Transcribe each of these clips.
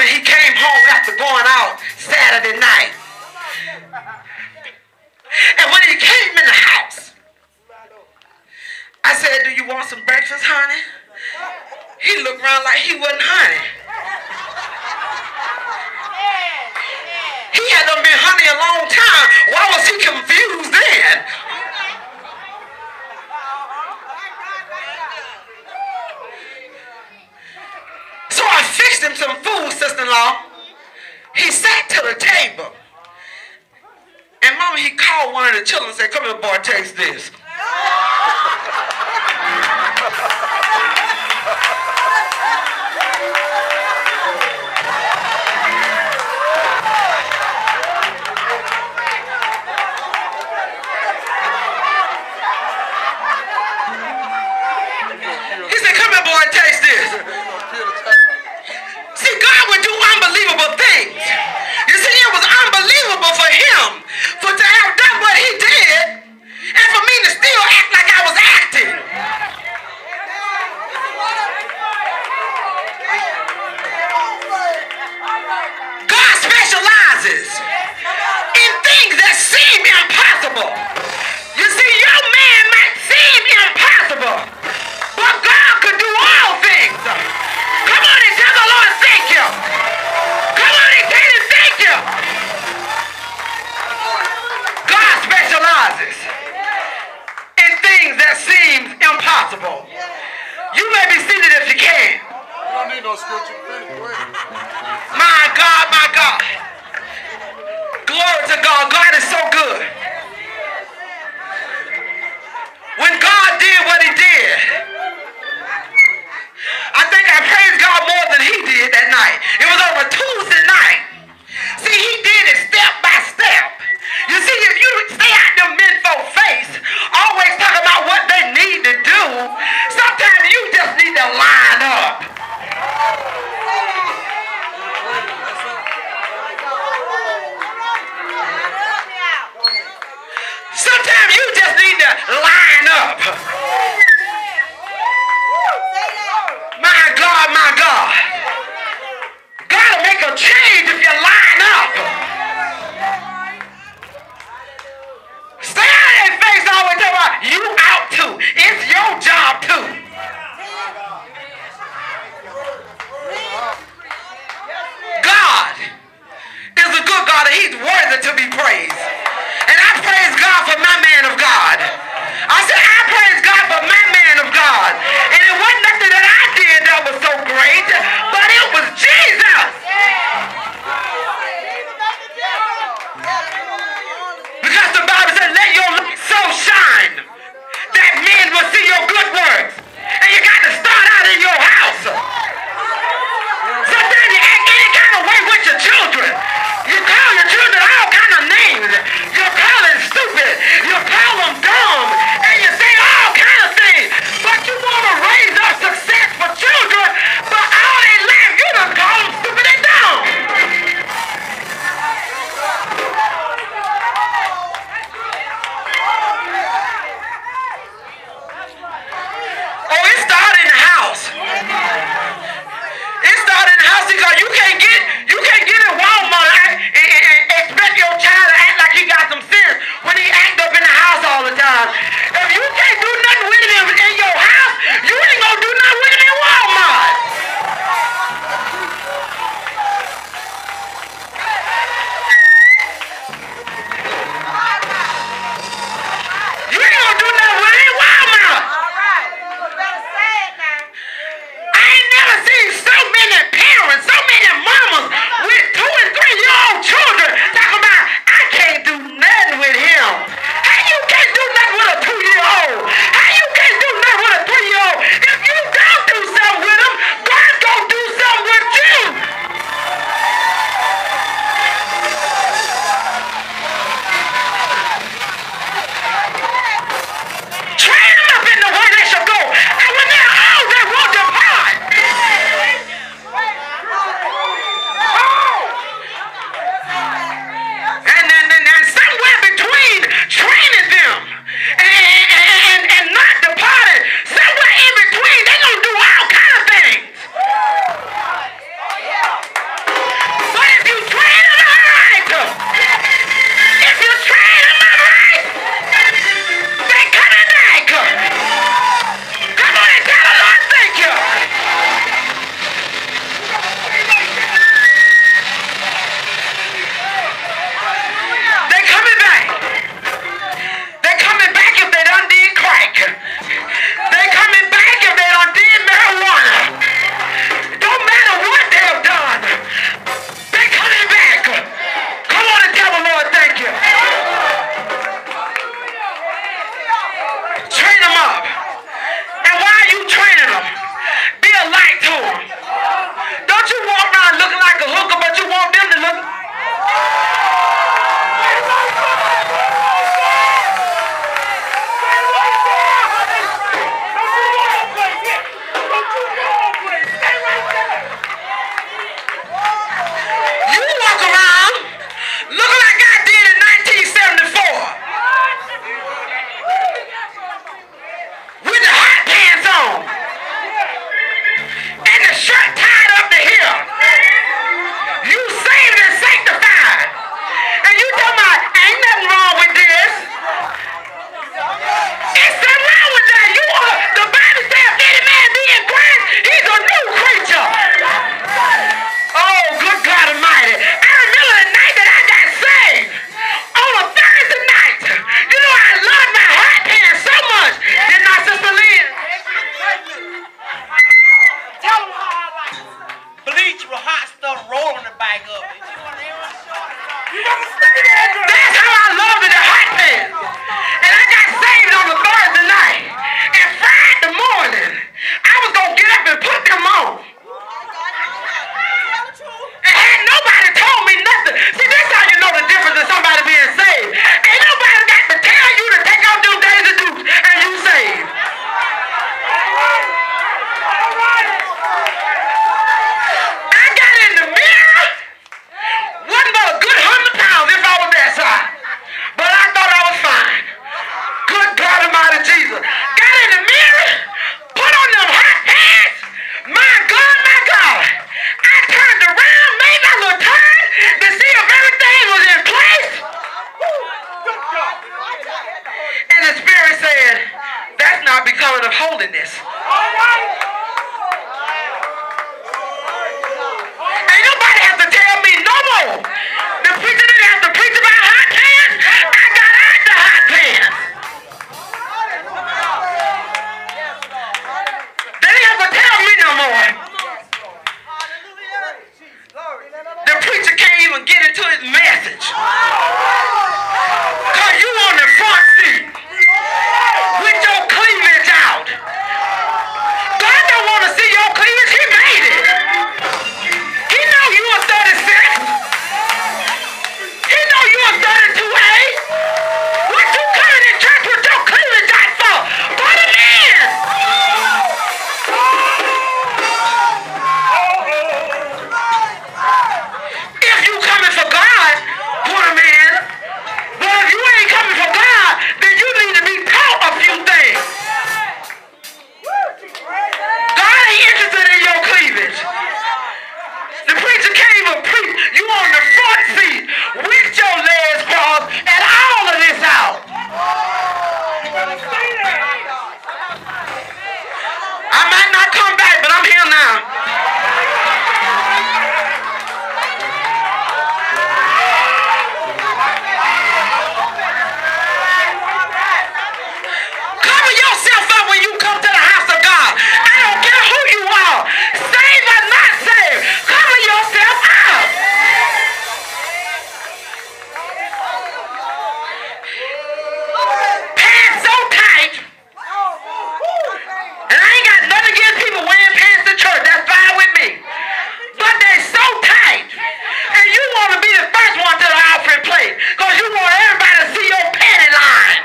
he came home after going out Saturday night. And when he came in the house, I said, do you want some breakfast, honey? He looked around like he wasn't honey. He had done been honey a long time. Why was he confused then? So I fixed him some food, sister-in-law. He sat to the table. And mama, he called one of the children and said, come here, boy, taste this. He said, come here, boy, taste this. See, God would do unbelievable things. You see, it was unbelievable for him to have done what he did and for me to still act like I was acting. God specializes in things that seem impossible. You see, your man might seem impossible, but God could do all things. Come on and tell the Lord thank you. Come on and tell him thank you. God specializes in things that seem impossible. You may be seated if you can. You don't need no scripture. My God, my God. Glory to God. God is so good. When God did what he did, I think I praised God more than he did that night. It was on a Tuesday night. See, he did it step by step. You see, if you stay out them menfolk face, always talking about what they need to do, sometimes you just need to line up. Sometimes you just need to line up. My God, my God. Gotta make a change if you line up. Stay out of their face always talking about you out too. It's your job too. God is a good God and he's worthy to be praised. And I praise God for my man of God. I said, I praise God for my man of God. And it wasn't nothing that I did that was so great, but it was Jesus. Because the Bible said, let your light so shine that men will see your good works. And you got to start out in your house. Sometimes you act any kind of way with your children. You call your children all kind of names. You call them stupid. You call them dumb. And you say all kind of things. But you want to raise up successful children. But all they life, you done call them stupid and dumb. Oh, it started in the house. It started in the house because you can't get in Walmart and expect your child of holiness. Ain't nobody have to tell me no more. The preacher didn't have to preach about hot pants. I got out the hot pants. They didn't have to tell me no more. The preacher can't even get into his message. Because you on the front seat with your cleavage out. God don't want to see your cleavage. He made it. He know you are 36. He know you are 32A. What you coming in church with your cleavage out for? For the men. If you coming for God, put them in. But if you ain't coming for God, then you need to be taught a few things. God ain't interested in your cleavage. The preacher can't even preach. You on the front seat with your legs crossed and all of this out. I might not come back, but I'm here now. Cover yourself up when you come to the house of God. I don't care who you are, saved or not saved. Cover yourself up. Pants so tight. And I ain't got nothing against people wearing pants to church. That's fine with me. But they're so tight. And you want to be the first one to the offering plate. Because you want everybody to see your panty line.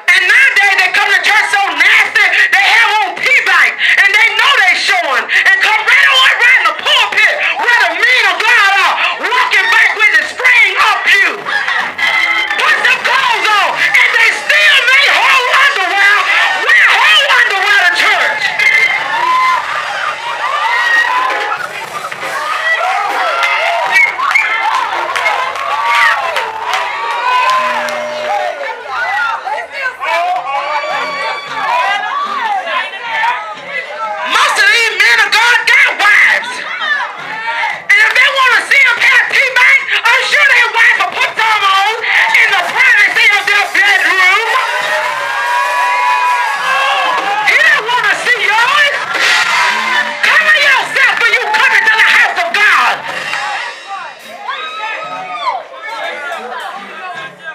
And nowadays they come to church so nasty, they have on P-bikes. And they know they showing. And come right on right in the pulpit where the men of God are. Walking back with the spring up you. Put some clothes on. And they still make whole underwear. Wear whole underwear to church. Most of these men of God got wives. And if they want to see them have P-bikes, I'm sure their wife will put some on in the privacy of their bedroom. He don't want to see yours. Cover yourself when you come into the house of God.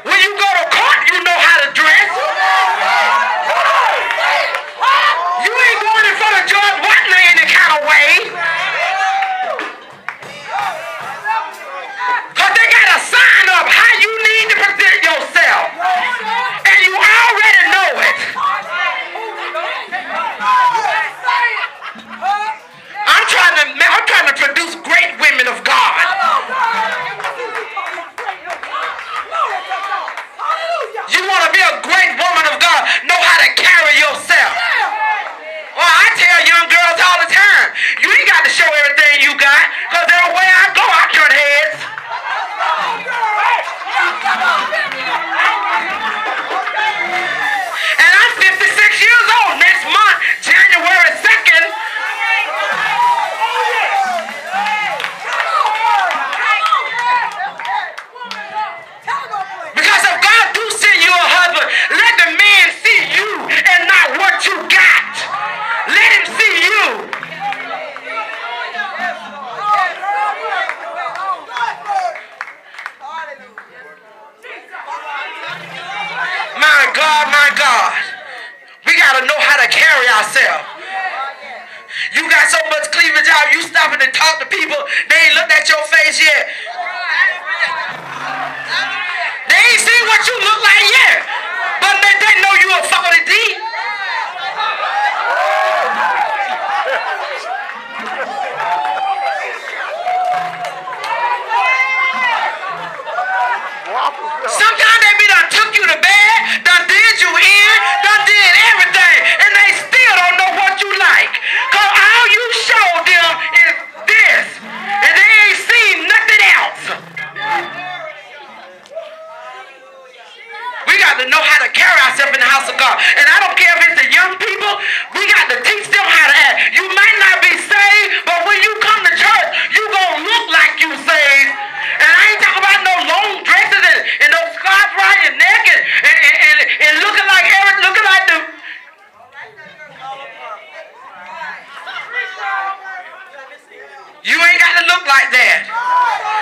When you go to court, you know how to dress. You ain't going in front of George Watley any kind of way. Because they got a sign up how you need to present yourself. And you already know it. I'm trying to produce great women of God. You want to be a great woman of God, know how to carry yourself. Well, I tell young girls all the time, you ain't got to show everything you got, because everywhere I go, I turn heads. And I'm 56 years old next month, January 2nd. Because if God do send you a husband, let the man see you and not what you got. Let him see you. My God. We got to know how to carry ourselves. You got so much cleavage out, you stopping to talk to people, they ain't looked at your face yet. They ain't seen what you look like yet. But they know you are 40 deep. Sometimes they be done took you to bed, done did you in, done did everything, and they still don't know what you like. Because all you showed them is this, and they ain't seen nothing else. You ain't got to look like that.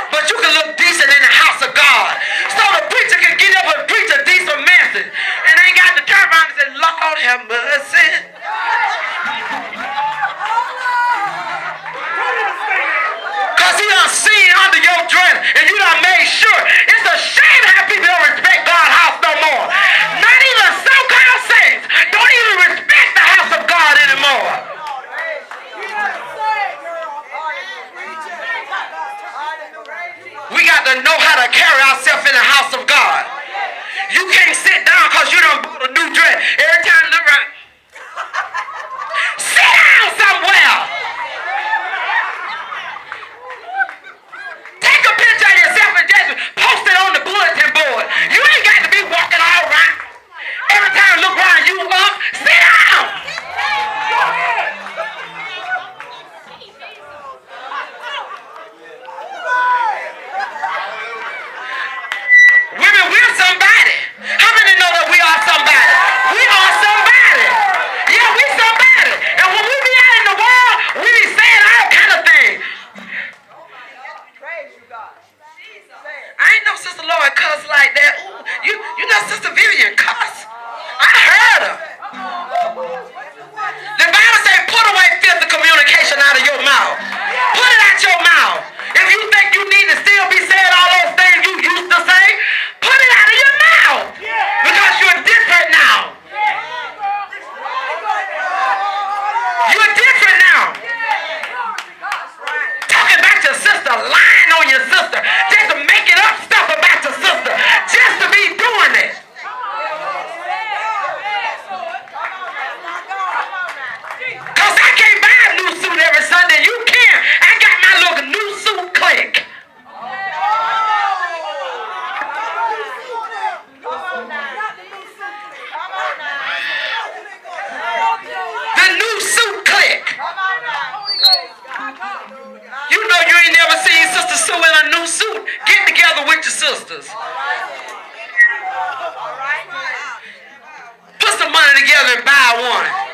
But you can look decent in the house of God. So the preacher can get up and preach a decent message. And ain't got to turn around and say, Lord have mercy. Because he done seen under your dress and you done made sure. It's a shame how people don't respect God's house no more. Not even so-called saints don't even respect the house of God anymore. We got to know how to carry ourselves in the house of God. You can't sit down because you done bought a new dress. Every time you look around, sit down somewhere. Take a picture of yourself and just post it on the bulletin board. You ain't got to be walking all around. Every time you look around, you up, sit down. Women, we're somebody. How many know that we are somebody? We are somebody. Yeah, we somebody. And when we be out in the world, we be saying all kind of things. I ain't know Sister Lloyd cuss like that. Ooh, you know Sister Vivian cuss. I heard her. The Bible says put away filthy communication out of your mouth. Put it out your mouth. If you think you need to still be saying all those things you used to say, put it out of your mouth. Because you're different now. You're different now. Talking about your sister, lying on your sister, just making up stuff about your sister, just to be doing it. Because I can't buy a new suit every Sunday. You can. I got my little new suit clique. The new suit clique. You know you ain't never seen Sister Sue in a new suit. Get together with your sisters. Put some money together and buy one.